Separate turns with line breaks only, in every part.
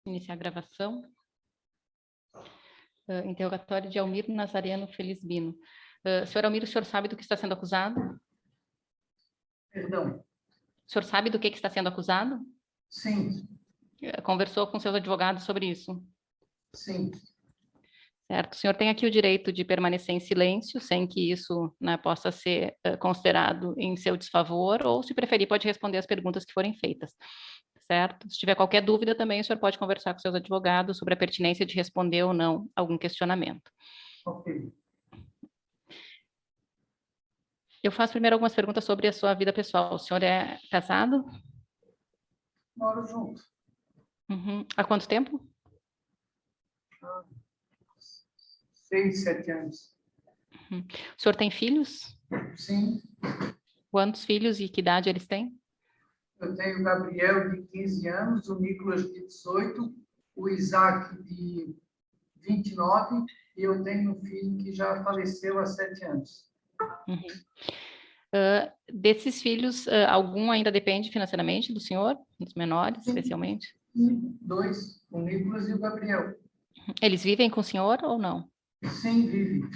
Iniciar a gravação. Interrogatório de Almir Nazariano Felizbino. Senhor Almir, o senhor sabe do que está sendo acusado?
Perdão.
O senhor sabe do que está sendo acusado?
Sim.
Conversou com seus advogados sobre isso?
Sim.
Certo. O senhor tem aqui o direito de permanecer em silêncio, sem que isso, né, possa ser considerado em seu desfavor, ou, se preferir, pode responder as perguntas que forem feitas. Certo? Se tiver qualquer dúvida também, o senhor pode conversar com seus advogados sobre a pertinência de responder ou não algum questionamento.
Ok.
Eu faço primeiro algumas perguntas sobre a sua vida pessoal. O senhor é casado?
Moro junto.
Uhum. Há quanto tempo?
6, 7 anos.
Uhum. O senhor tem filhos?
Sim.
Quantos filhos e que idade eles têm?
Eu tenho o Gabriel, de 15 anos, o Nicolas, de 18, o Isaac, de 29, e eu tenho um filho que já faleceu há 7 anos.
Uhum. Desses filhos, algum ainda depende financeiramente do senhor? Dos menores,
Sim.
especialmente?
Sim. 2, o Nicolas e o Gabriel.
Eles vivem com o senhor ou não?
Sim, vive.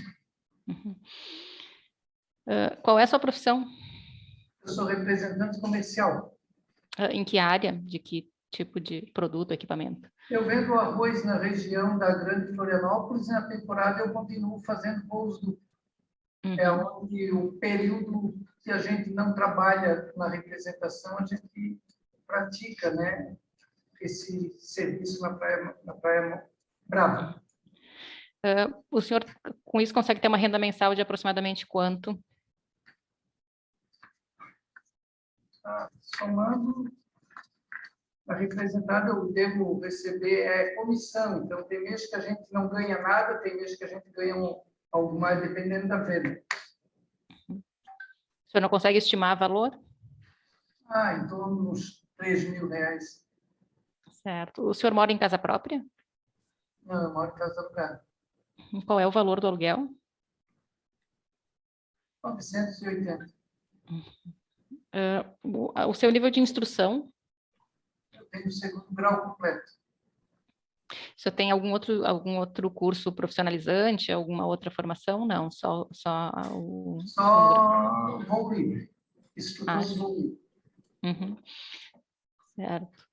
Uhum. Qual é a sua profissão?
Eu sou representante comercial.
Em que área? De que tipo de produto, equipamento?
Eu vendo arroz na região da Grande Florianópolis e na temporada eu continuo fazendo voos duplos. É onde o período que a gente não trabalha na representação, a gente pratica, né, esse serviço na Praia Brava.
O senhor, com isso, consegue ter uma renda mensal de aproximadamente quanto?
Somando, a representada eu devo receber comissão, então tem mês que a gente não ganha nada, tem mês que a gente ganha algo mais, dependendo da venda.
O senhor não consegue estimar valor?
Em torno de uns R$3.000.
Certo. O senhor mora em casa própria?
Não, eu moro em casa alugada.
Qual é o valor do aluguel?
980.
O seu nível de instrução?
Eu tenho o segundo grau completo.
O senhor tem algum outro curso profissionalizante, alguma outra formação? Não, só o segundo grau.
Só voo livre. Instrutor de voo livre.
Uhum. Certo.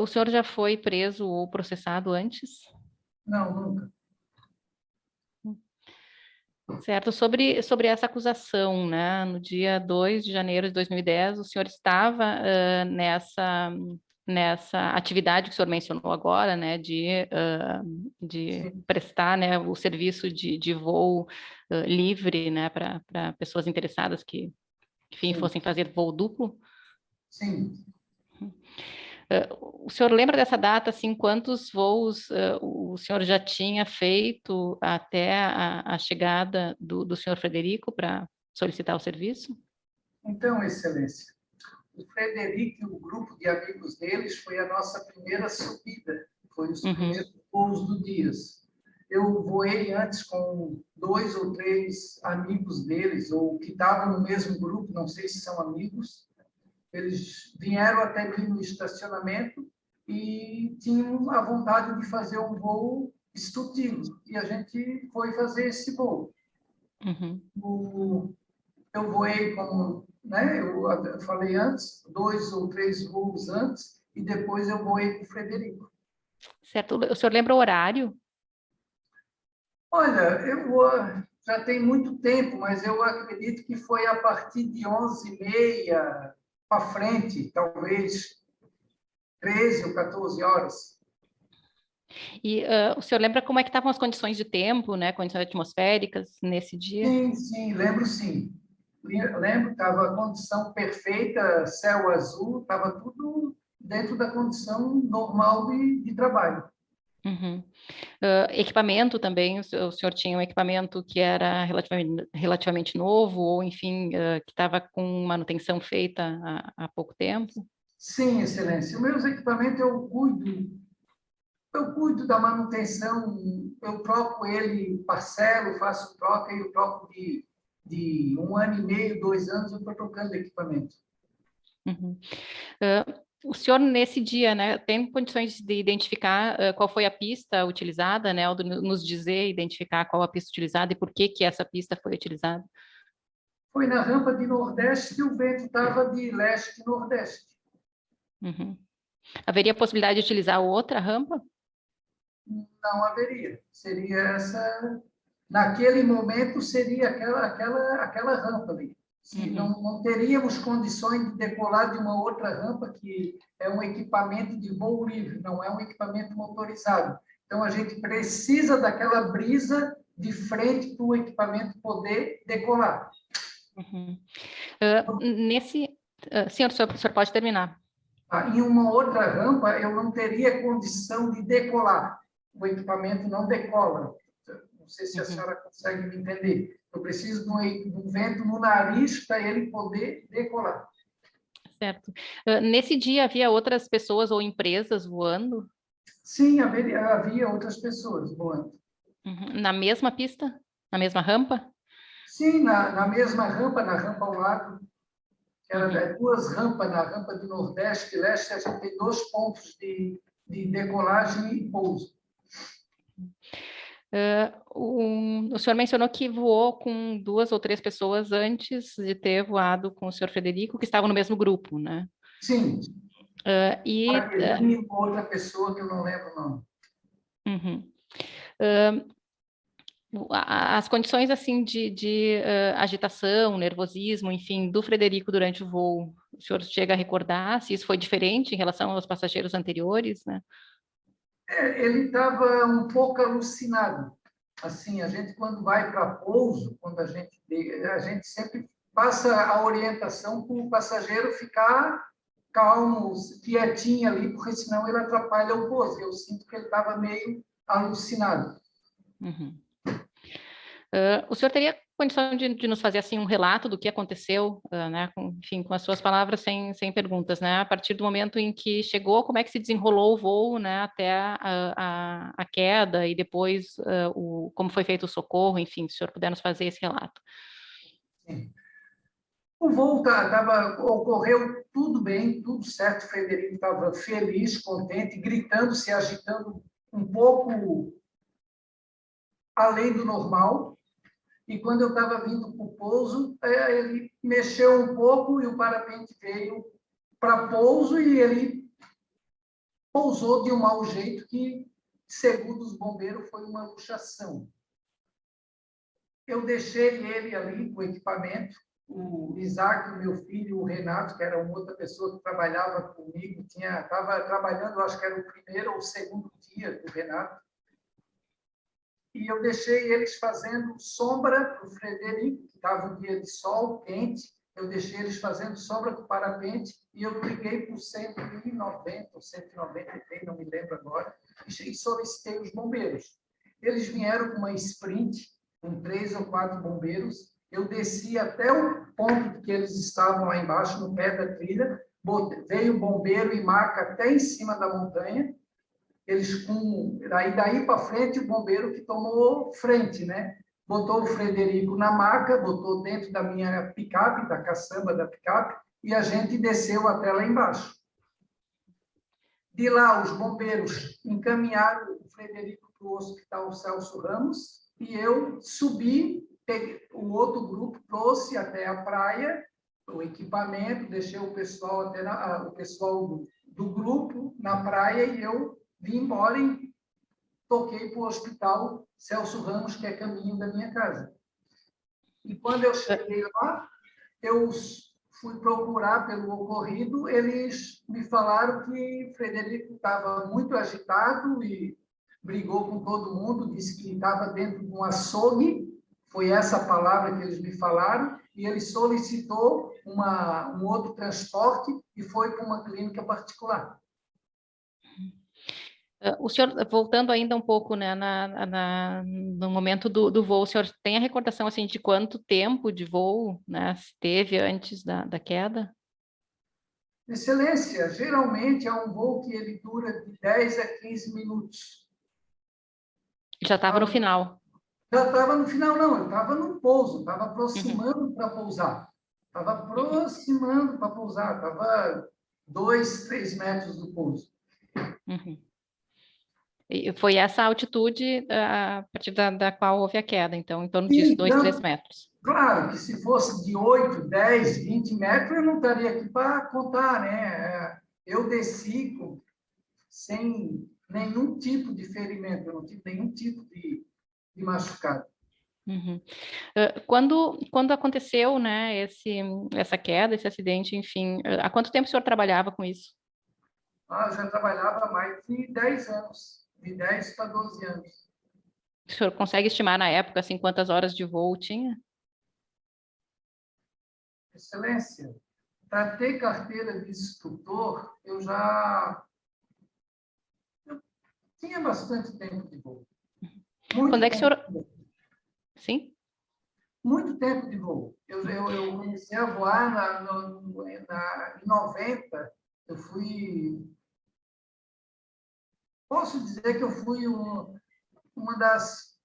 O senhor já foi preso ou processado antes?
Não, nunca.
Certo. Sobre essa acusação, né? No dia 2 de janeiro de 2010, o senhor estava nessa atividade que o senhor mencionou agora, né? De prestar, né, o serviço de voo livre, né? Para pessoas interessadas que, enfim,
Sim.
fossem fazer voo duplo?
Sim.
O senhor lembra dessa data, assim, quantos voos o senhor já tinha feito até a chegada do senhor Frederico para solicitar o serviço?
Então, Excelência, o Frederico e o grupo de amigos deles foi a nossa primeira subida, foi os primeiros voos do Dias. Eu voei antes com 2 ou 3 amigos deles, ou que estavam no mesmo grupo, não sei se são amigos. Eles vieram até mim no estacionamento e tinham a vontade de fazer um voo instrutivo. E a gente foi fazer esse voo. Eu voei como, né, eu falei antes, 2 ou 3 voos antes, e depois eu voei com o Frederico.
Certo. O senhor lembra o horário?
Olha, já tem muito tempo, mas eu acredito que foi a partir de 11h30 para frente, talvez 13 ou 14 horas.
E o senhor lembra como é que estavam as condições de tempo, né, condições atmosféricas nesse dia?
Sim, lembro sim. Lembro, estava a condição perfeita, céu azul, estava tudo dentro da condição normal de trabalho.
Equipamento também, o senhor tinha um equipamento que era relativamente novo, ou enfim, que estava com manutenção feita há pouco tempo?
Sim, Excelência. Os meus equipamentos eu cuido da manutenção, eu troco ele, parcelo, faço troca e eu troco de 1 ano e meio, 2 anos, eu estou trocando equipamento.
Uhum. O senhor, nesse dia, né, tem condições de identificar qual foi a pista utilizada, né, ou de nos dizer, identificar qual a pista utilizada e por que que essa pista foi utilizada?
Foi na rampa de Nordeste que o vento estava de leste-nordeste.
Uhum. Haveria possibilidade de utilizar outra rampa?
Não haveria. Seria essa... Naquele momento, seria aquela rampa ali. Se não teríamos condições de decolar de uma outra rampa, que é um equipamento de voo livre, não é um equipamento motorizado. Então, a gente precisa daquela brisa de frente para o equipamento poder decolar.
Senhor, o senhor pode terminar.
Em uma outra rampa, eu não teria condição de decolar. O equipamento não decola. Não sei se a senhora consegue me entender. Eu preciso de um vento no nariz para ele poder decolar.
Certo. Nesse dia havia outras pessoas ou empresas voando?
Sim, havia outras pessoas voando.
Na mesma pista? Na mesma rampa?
Sim, na mesma rampa, na rampa ao lado. Era duas rampas, na rampa do Nordeste e Leste, a gente tem 2 pontos de decolagem e pouso.
O senhor mencionou que voou com 2 ou 3 pessoas antes de ter voado com o senhor Frederico, que estavam no mesmo grupo, né?
Sim.
E
outra pessoa que eu não lembro o nome.
As condições assim de agitação, nervosismo, enfim, do Frederico durante o voo, o senhor chega a recordar se isso foi diferente em relação aos passageiros anteriores, né?
Ele estava um pouco alucinado. Assim, a gente quando vai para pouso, quando a gente sempre passa a orientação para o passageiro ficar calmo, quietinho ali, porque senão ele atrapalha o pouso. Eu sinto que ele estava meio alucinado.
O senhor teria condição de nos fazer assim um relato do que aconteceu, né? Enfim, com as suas palavras, sem perguntas, né? A partir do momento em que chegou, como é que se desenrolou o voo, né? Até a queda e depois como foi feito o socorro, enfim, se o senhor puder nos fazer esse relato.
Sim. O voo ocorreu tudo bem, tudo certo. O Frederico estava feliz, contente, gritando, se agitando um pouco além do normal. E quando eu estava vindo para o pouso, ele mexeu um pouco e o parapente veio para pouso e ele pousou de um mau jeito que, segundo os bombeiros, foi uma luxação. Eu deixei ele ali com o equipamento, o Isaac, o meu filho, o Renato, que era uma outra pessoa que trabalhava comigo, estava trabalhando, acho que era o primeiro ou o segundo dia do Renato, e eu deixei eles fazendo sombra para o Frederico, que estava um dia de sol quente, eu deixei eles fazendo sombra para o parapente, e eu liguei por 190 ou 193, não me lembro agora, e solicitei os bombeiros. Eles vieram com uma sprint, com 3 ou 4 bombeiros, eu desci até o ponto que eles estavam lá embaixo, no pé da trilha, veio o bombeiro e maca até em cima da montanha, eles daí para frente o bombeiro que tomou frente, né? Botou o Frederico na maca, botou dentro da minha picape, da caçamba da picape, e a gente desceu até lá embaixo. De lá, os bombeiros encaminharam o Frederico para o Hospital Celso Ramos, e eu subi, o outro grupo trouxe até a praia o equipamento, deixei o pessoal o pessoal do grupo na praia, e eu vim embora e toquei para o Hospital Celso Ramos, que é caminho da minha casa. E quando eu cheguei lá, eu fui procurar pelo ocorrido, eles me falaram que Frederico estava muito agitado e brigou com todo mundo, disse que estava dentro de um açougue, foi essa palavra que eles me falaram, e ele solicitou um outro transporte e foi para uma clínica particular.
O senhor, voltando ainda um pouco, né, no momento do voo, o senhor tem a recordação, assim, de quanto tempo de voo, né, teve antes da queda?
Excelência, geralmente é um voo que ele dura de 10 a 15 minutos.
Já estava no final.
Já estava no final, não, eu estava no pouso, estava aproximando para pousar. Estava aproximando para pousar, estava 2, 3 metros do pouso.
Uhum. E foi essa altitude a partir da qual houve a queda, então, em torno disso,
Sim,
2, 3 metros.
claro que se fosse de 8, 10, 20 metros, eu não estaria aqui para contar, né? Eu desci sem nenhum tipo de ferimento, eu não tive nenhum tipo de machucado.
Uhum. Quando aconteceu, né, essa queda, esse acidente, enfim, há quanto tempo o senhor trabalhava com isso?
Eu já trabalhava há mais de 10 anos, de 10 para 12 anos.
O senhor consegue estimar na época, assim, quantas horas de voo tinha?
Excelência, para ter carteira de instrutor, eu tinha bastante tempo de voo.
Quando
Muito
é que o
tempo
senhor...
de voo.
Sim?
Muito tempo de voo. Eu comecei a voar em 90. Eu fui... Posso dizer que eu fui uma das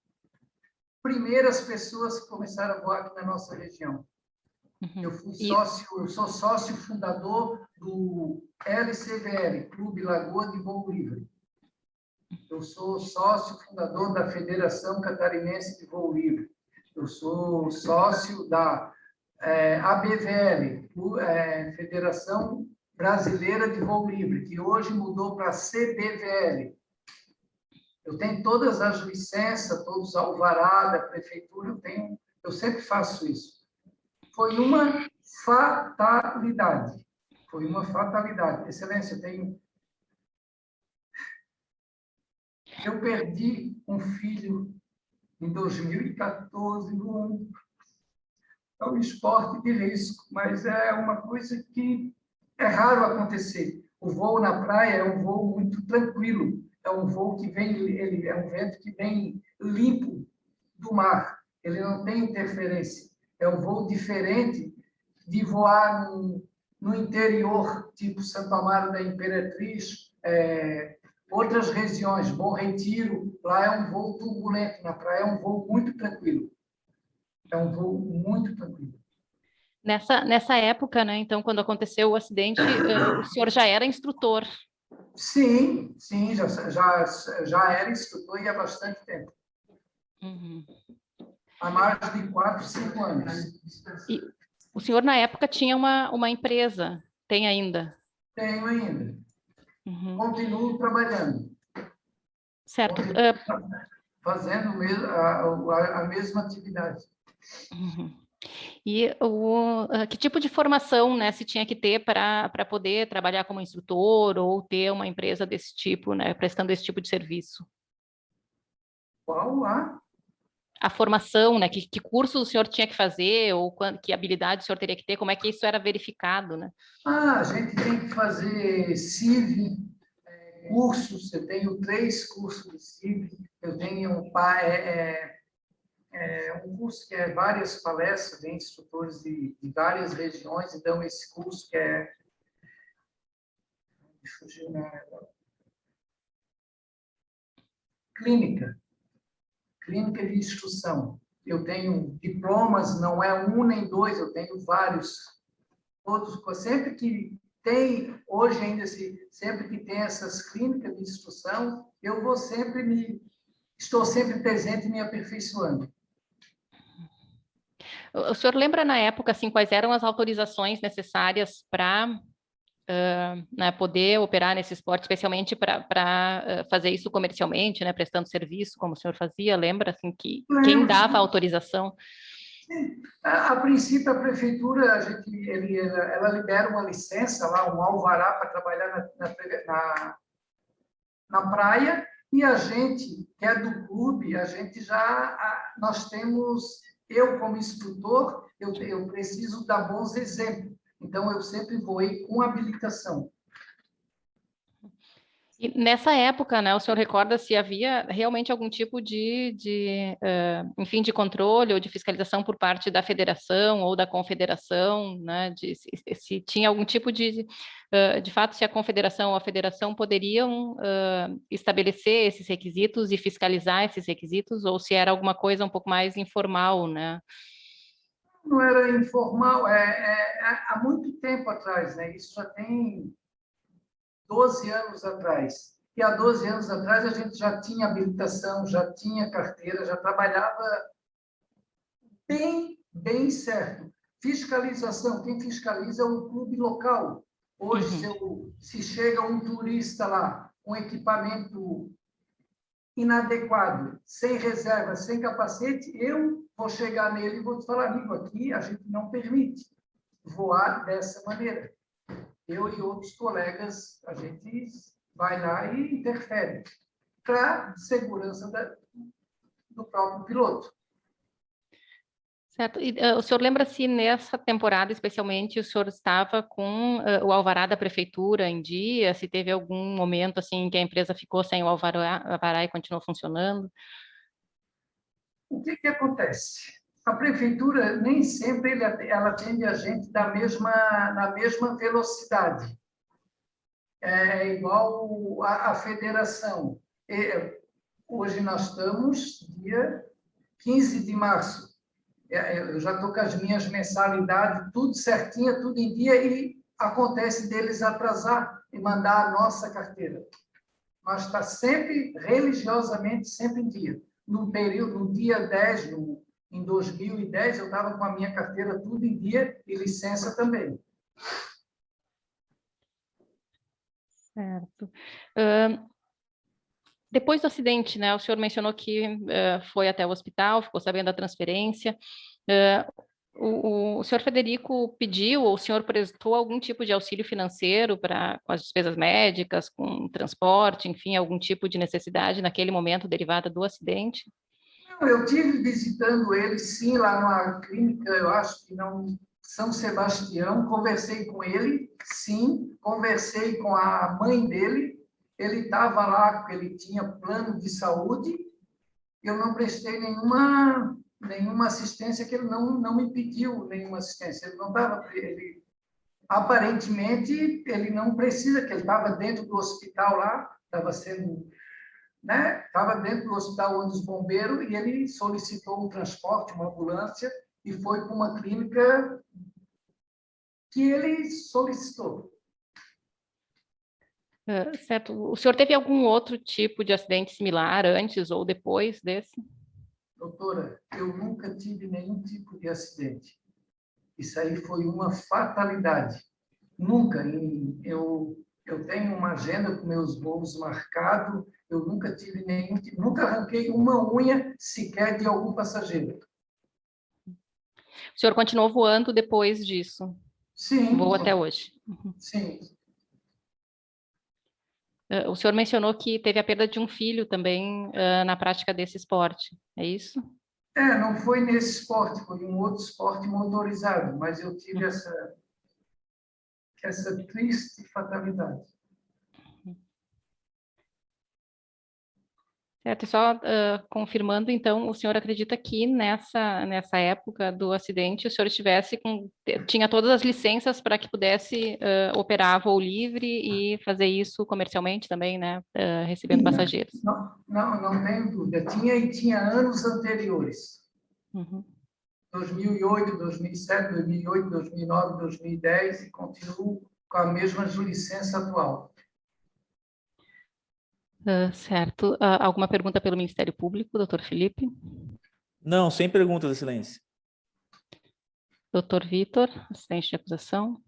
primeiras pessoas que começaram a voar aqui na nossa região.
Uhum.
Eu sou sócio fundador do LCVL, Clube Lagoa de Voo Livre. Eu sou sócio fundador da Federação Catarinense de Voo Livre. Eu sou sócio da ABVL, Federação Brasileira de Voo Livre, que hoje mudou para CBVL. Eu tenho todas as licenças, todos os alvará da prefeitura, eu sempre faço isso. Foi uma fatalidade. Foi uma fatalidade. Excelência, eu perdi um filho em 2014 é um esporte de risco, mas é uma coisa que é raro acontecer. O voo na praia é um voo muito tranquilo, é um voo que ele é um vento que vem limpo do mar, ele não tem interferência. É um voo diferente de voar no interior, tipo Santo Amaro da Imperatriz, outras regiões, Bom Retiro, lá é um voo turbulento, na praia é um voo muito tranquilo. É um voo muito tranquilo.
Nessa época, né, então, quando aconteceu o acidente, o senhor já era instrutor?
Sim, já era instrutor e há bastante tempo.
Uhum.
Há mais de 4, 5 anos.
E o senhor, na época, tinha uma empresa, tem ainda?
Tenho ainda.
Uhum.
Continuo trabalhando.
Certo.
Fazendo a mesma atividade.
Uhum. E que tipo de formação, né, se tinha que ter para poder trabalhar como instrutor ou ter uma empresa desse tipo, né, prestando esse tipo de serviço?
Qual
A formação, né, que curso o senhor tinha que fazer ou que habilidade o senhor teria que ter, como é que isso era verificado, né?
a gente tem que fazer CIV, cursos. Eu tenho 3 cursos de CIV. Eu tenho um curso que é várias palestras de instrutores de várias regiões. Então, esse curso que é... Clínica de instrução. Eu tenho diplomas, não é um nem dois, eu tenho vários. Todos, sempre que tem, hoje ainda, sempre que tem essas clínicas de instrução, eu estou sempre presente e me aperfeiçoando.
O senhor lembra na época, assim, quais eram as autorizações necessárias para né, poder operar nesse esporte, especialmente para fazer isso comercialmente, né, prestando serviço, como o senhor fazia? Lembra, assim, quem dava a autorização?
Sim. A princípio, a prefeitura, ela libera uma licença lá, um alvará para trabalhar na praia, e a gente, que é do clube, nós temos, eu como instrutor, eu preciso dar bons exemplos. Então, eu sempre voei com habilitação.
E nessa época, né, o senhor recorda se havia realmente algum tipo enfim, de controle ou de fiscalização por parte da federação ou da confederação, né, se tinha algum tipo de fato, se a confederação ou a federação poderiam estabelecer esses requisitos e fiscalizar esses requisitos, ou se era alguma coisa um pouco mais informal, né?
Não era informal, há muito tempo atrás, né? Isso já tem 12 anos atrás. E há 12 anos atrás a gente já tinha habilitação, já tinha carteira, já trabalhava bem certo. Fiscalização, quem fiscaliza é o clube local. Hoje, se chega um turista lá, com equipamento inadequado, sem reserva, sem capacete, eu vou chegar nele e vou te falar, amigo, aqui a gente não permite voar dessa maneira. Eu e outros colegas, a gente vai lá e interfere para segurança do próprio piloto.
Certo. E, o senhor lembra se nessa temporada, especialmente, o senhor estava com o alvará da prefeitura em dia? Se teve algum momento assim que a empresa ficou sem o alvará e continuou funcionando?
O que acontece? A prefeitura nem sempre ela atende a gente na mesma velocidade. É igual a federação. Hoje nós estamos dia 15 de março. Eu já estou com as minhas mensalidades, tudo certinho, tudo em dia, e acontece deles atrasar e mandar a nossa carteira. Mas está sempre, religiosamente, sempre em dia. No dia 10, em 2010, eu estava com a minha carteira tudo em dia e licença também.
Certo. Depois do acidente, né, o senhor mencionou que foi até o hospital, ficou sabendo da transferência. O senhor Frederico pediu, ou o senhor prestou algum tipo de auxílio financeiro com as despesas médicas, com transporte, enfim, algum tipo de necessidade naquele momento derivada do acidente?
Não, eu tive visitando ele, sim, lá numa clínica, eu acho que não, São Sebastião, conversei com ele, sim, conversei com a mãe dele, ele estava lá, porque ele tinha plano de saúde, eu não prestei nenhuma assistência, que ele não me pediu nenhuma assistência, ele não estava, aparentemente, ele não precisa, que ele estava dentro do hospital lá, estava sendo, né? Estava dentro do hospital onde os bombeiros, e ele solicitou um transporte, uma ambulância, e foi para uma clínica que ele solicitou.
Certo. O senhor teve algum outro tipo de acidente similar antes ou depois desse?
Doutora, eu nunca tive nenhum tipo de acidente. Isso aí foi uma fatalidade. Nunca. Eu tenho uma agenda com meus voos marcados, eu nunca tive nunca arranquei uma unha sequer de algum passageiro.
O senhor continuou voando depois disso?
Sim.
Voa até hoje?
Sim.
O senhor mencionou que teve a perda de um filho também na prática desse esporte, é isso?
Não foi nesse esporte, foi um outro esporte motorizado, mas eu tive essa triste fatalidade.
Certo, e só confirmando, então, o senhor acredita que nessa época do acidente o senhor tinha todas as licenças para que pudesse operar voo livre e fazer isso comercialmente também, né, recebendo passageiros?
Não tenho dúvida. Tinha anos anteriores. 2008, 2007, 2008, 2009, 2010, e continuo com a mesma licença atual.
Certo. Alguma pergunta pelo Ministério Público, doutor Felipe?
Não, sem perguntas, Excelência.
Doutor Vitor, assistente de acusação.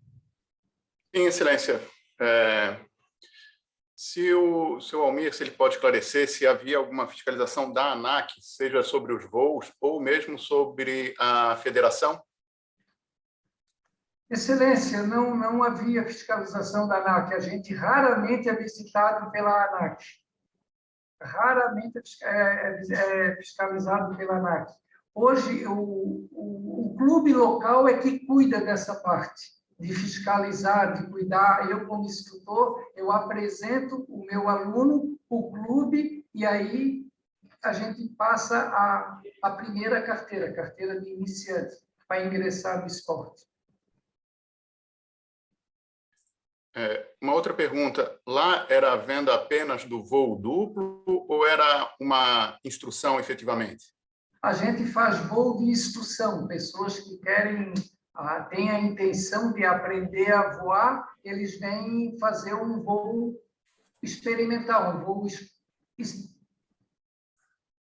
Sim, Excelência. Se o senhor Almir, se ele pode esclarecer se havia alguma fiscalização da ANAC, seja sobre os voos ou mesmo sobre a federação?
Excelência, não havia fiscalização da ANAC. A gente raramente é visitado pela ANAC. Raramente é fiscalizado pela ANAC. Hoje, o clube local é que cuida dessa parte, de fiscalizar, de cuidar. Eu, como instrutor, eu apresento o meu aluno, o clube, e aí a gente passa a primeira carteira de iniciante, para ingressar no esporte.
Uma outra pergunta, lá era a venda apenas do voo duplo ou era uma instrução efetivamente?
A gente faz voo de instrução, pessoas que querem têm a intenção de aprender a voar, eles vêm fazer um voo experimental, um voo...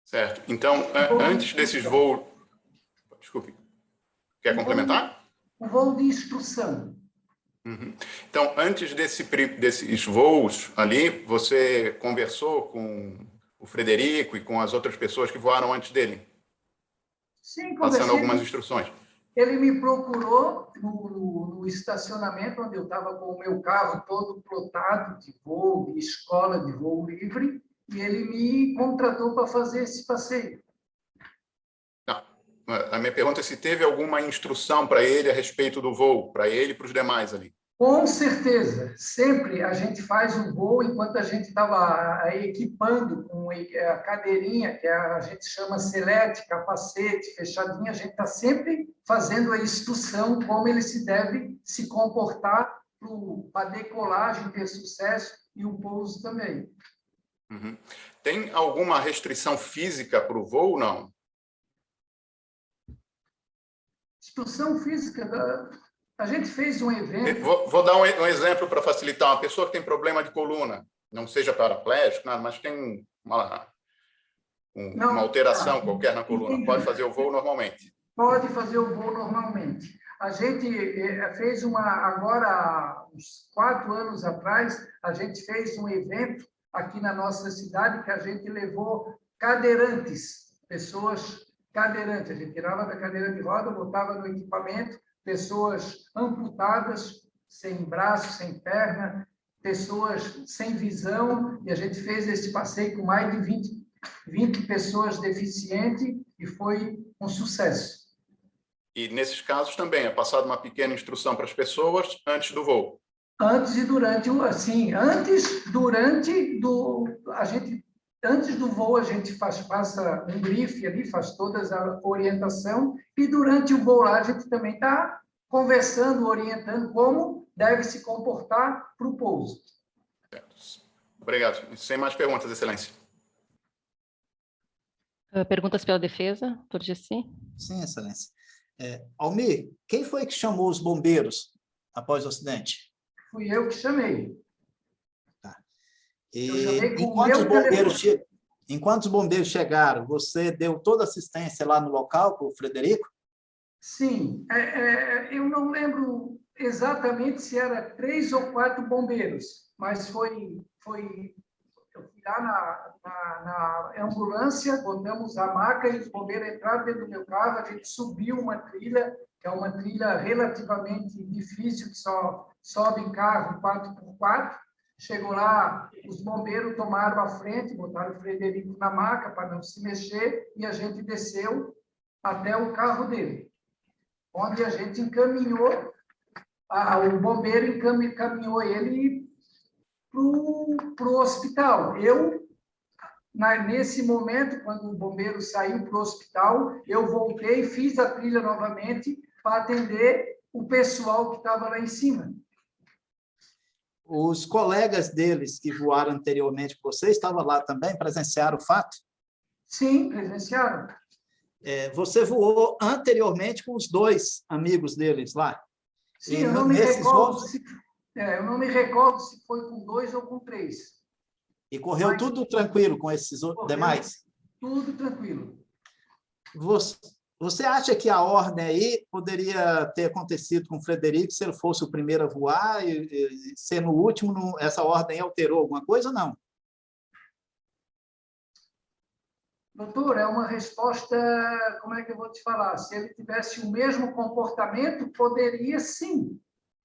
Certo. Então, antes desses voos... Desculpe. Quer complementar?
Um voo de instrução.
Uhum. Então, antes desses voos ali, você conversou com o Frederico e com as outras pessoas que voaram antes dele?
Sim,
passando algumas instruções.
Ele me procurou no estacionamento, onde eu estava com o meu carro todo plotado de voo, de escola de voo livre, e ele me contratou para fazer esse passeio.
Não. A minha pergunta é se teve alguma instrução para ele a respeito do voo, para ele e para os demais ali.
Com certeza. Sempre a gente faz um voo enquanto a gente estava equipando com a cadeirinha, que a gente chama selete, capacete, fechadinha, a gente está sempre fazendo a instrução como ele se deve se comportar para a decolagem ter sucesso e o pouso também.
Uhum. Tem alguma restrição física para o voo, não?
Instrução física... A gente fez um evento...
Vou dar um exemplo para facilitar. Uma pessoa que tem problema de coluna, não seja paraplégico, nada, mas tem uma alteração qualquer na coluna, entendi. Pode fazer o voo normalmente?
Pode fazer o voo normalmente. A gente fez agora, uns 4 anos atrás, a gente fez um evento aqui na nossa cidade que a gente levou cadeirantes, pessoas cadeirantes. A gente tirava da cadeira de roda, botava no equipamento, pessoas amputadas, sem braço, sem perna, pessoas sem visão, e a gente fez esse passeio com mais de 20 pessoas deficientes, e foi um sucesso.
E nesses casos também é passada uma pequena instrução para as pessoas antes do voo?
Antes e durante, assim, antes do voo a gente passa um briefing ali, faz toda a orientação, e durante o voo lá a gente também está conversando, orientando como deve se comportar para o pouso.
Obrigado. Sem mais perguntas, Excelência.
Perguntas pela defesa, doutor Gessi?
Sim, Excelência. Almir, quem foi que chamou os bombeiros após o acidente?
Fui eu que chamei.
Tá. Enquanto os bombeiros chegaram, você deu toda a assistência lá no local para o Frederico?
Sim. Eu não lembro exatamente se era 3 ou 4 bombeiros, mas eu fui lá na ambulância, botamos a maca e os bombeiros entraram dentro do meu carro, a gente subiu uma trilha, que é uma trilha relativamente difícil, que só sobe em carro 4x4. Chegou lá, os bombeiros tomaram a frente, botaram o Frederico na maca para não se mexer, e a gente desceu até o carro dele, onde a gente encaminhou, o bombeiro encaminhou ele para o hospital. Nesse momento, quando o bombeiro saiu para o hospital, eu voltei, fiz a trilha novamente para atender o pessoal que estava lá em cima.
Os colegas deles que voaram anteriormente com você estavam lá também, presenciaram o fato?
Sim, presenciaram.
Você voou anteriormente com os 2 amigos deles lá?
Sim, eu não me recordo se foi com 2 ou com 3.
E correu tudo tranquilo com esses demais?
Tudo tranquilo.
Você acha que a ordem aí poderia ter acontecido com o Frederico se ele fosse o primeiro a voar e sendo o último, essa ordem alterou alguma coisa ou não?
Doutor, é uma resposta, como é que eu vou te falar? Se ele tivesse o mesmo comportamento, poderia sim.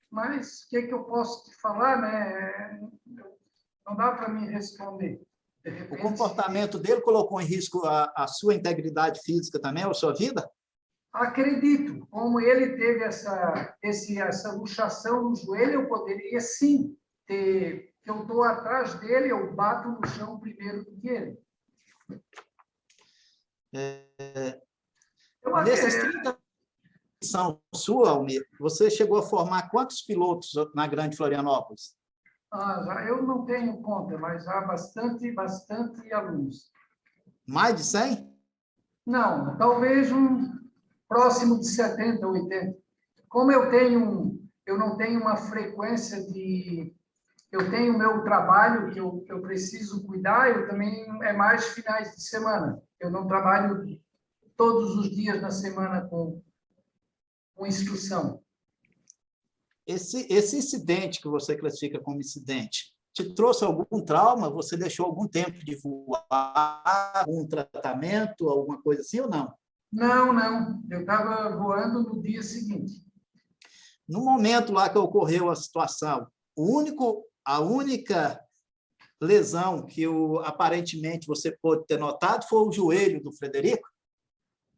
Mas o que eu posso te falar, né? Não dá para me responder.
O comportamento dele colocou em risco a sua integridade física também, ou a sua vida?
Acredito. Como ele teve essa luxação no joelho, eu poderia sim ter... Que eu estou atrás dele, eu bato no chão primeiro do que ele.
Nesses 30 anos sua, Almir, você chegou a formar quantos pilotos na Grande Florianópolis?
Eu não tenho conta, mas há bastante alunos.
Mais de 100?
Não, talvez próximo de 70, 80. como eu não tenho uma frequência de... Eu tenho meu trabalho que eu preciso cuidar, eu também é mais finais de semana. Eu não trabalho todos os dias na semana com instrução.
Esse incidente que você classifica como incidente te trouxe algum trauma? Você deixou algum tempo de voar, algum tratamento, alguma coisa assim ou não?
Não, não. Eu estava voando no dia seguinte.
No momento lá que ocorreu a situação, a única lesão que aparentemente você pôde ter notado foi o joelho do Frederico?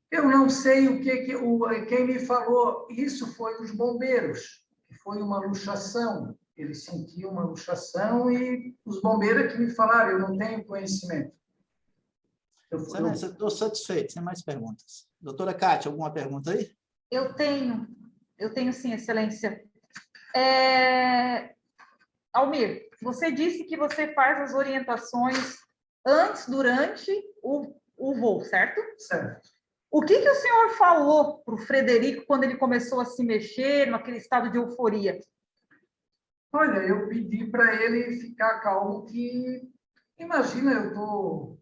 Eu não sei quem me falou isso foi os bombeiros, que foi uma luxação. Ele sentiu uma luxação e os bombeiros que me falaram, eu não tenho conhecimento.
Excelência, estou satisfeito, sem mais perguntas. Doutora Cátia, alguma pergunta aí?
Eu tenho sim, Excelência. Almir, você disse que você faz as orientações antes, durante o voo, certo?
Certo.
O que o senhor falou para o Frederico quando ele começou a se mexer, naquele estado de euforia?
Olha, eu pedi para ele ficar calmo, que imagina, vou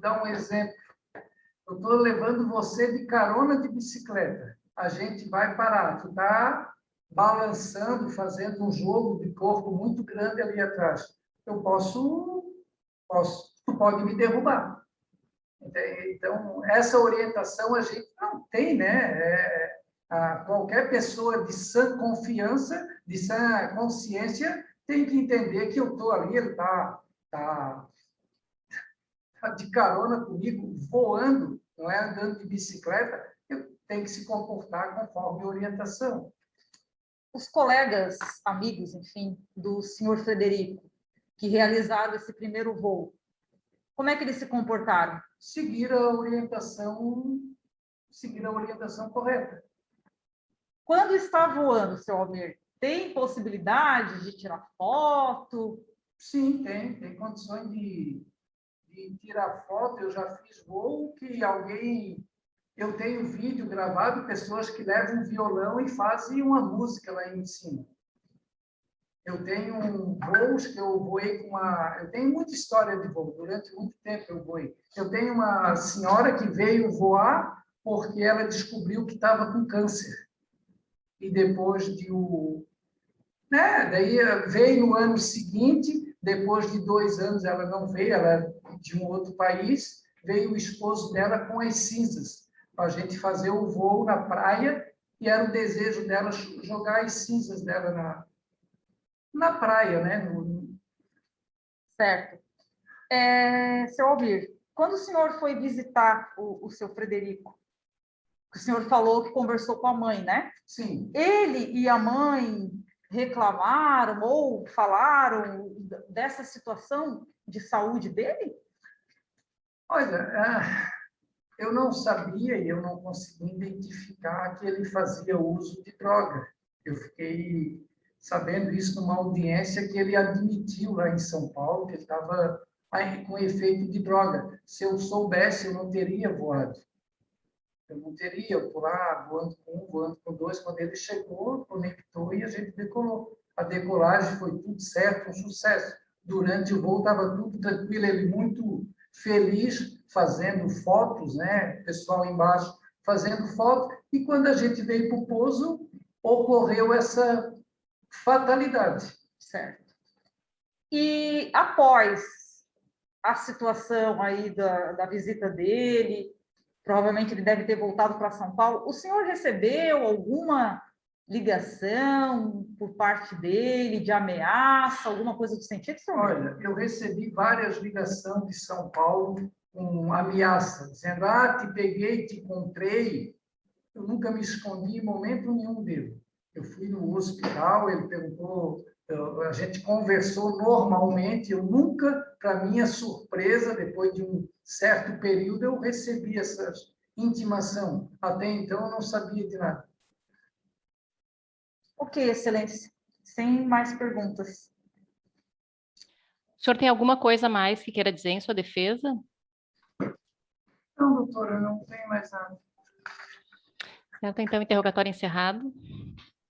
dar um exemplo. Eu estou levando você de carona de bicicleta. A gente vai parar. Tu está balançando, fazendo um jogo de corpo muito grande ali atrás. Eu posso, tu pode me derrubar. Então, essa orientação a gente não tem, né? Qualquer pessoa de sã confiança, de sã consciência, tem que entender que eu estou ali, ele está de carona comigo, voando, não é andando de bicicleta, eu tenho que se comportar conforme a orientação.
Os colegas, amigos, enfim, do senhor Frederico, que realizaram esse primeiro voo, como é que eles se comportaram?
Seguir a orientação correta.
Quando está voando, seu Almir, tem possibilidade de tirar foto?
Sim, tem condições de tirar foto. Eu já fiz voo que eu tenho vídeo gravado, pessoas que levam um violão e fazem uma música lá em cima. Eu tenho voos que eu voei com eu tenho muita história de voo, durante muito tempo eu voei. Eu tenho uma senhora que veio voar porque ela descobriu que estava com câncer. E depois daí veio no ano seguinte, depois de 2 anos ela não veio, ela é de um outro país, veio o esposo dela com as cinzas, para a gente fazer o voo na praia, e era o desejo dela jogar as cinzas dela na praia, né?
Certo. Seu Almir, quando o senhor foi visitar o seu Frederico, o senhor falou que conversou com a mãe, né?
Sim.
Ele e a mãe reclamaram ou falaram dessa situação de saúde dele?
Olha, eu não sabia e eu não consegui identificar que ele fazia uso de droga. Eu fiquei sabendo isso numa audiência que ele admitiu lá em São Paulo, que ele estava com efeito de droga. Se eu soubesse, eu não teria voado. Eu não teria pular voando com 1, voando com 2. Quando ele chegou, conectou e a gente decolou. A decolagem foi tudo certo, um sucesso. Durante o voo estava tudo tranquilo, ele muito feliz, fazendo fotos, né? O pessoal embaixo fazendo foto. E quando a gente veio para o pouso, ocorreu essa fatalidade.
Certo. E após a situação aí da visita dele, provavelmente ele deve ter voltado para São Paulo, o senhor recebeu alguma ligação por parte dele, de ameaça, alguma coisa do sentido, senhor?
Olha, eu recebi várias ligações de São Paulo com ameaça, dizendo, te peguei, te encontrei. Eu nunca me escondi em momento nenhum dele. Eu fui no hospital, ele perguntou, a gente conversou normalmente, eu nunca, para minha surpresa, depois de um certo período, eu recebi essa intimação. Até então, eu não sabia de nada.
Ok, Excelência. Sem mais perguntas.
O senhor tem alguma coisa a mais que queira dizer em sua defesa?
Não, doutora, não tenho mais nada.
Certo, então, interrogatório encerrado.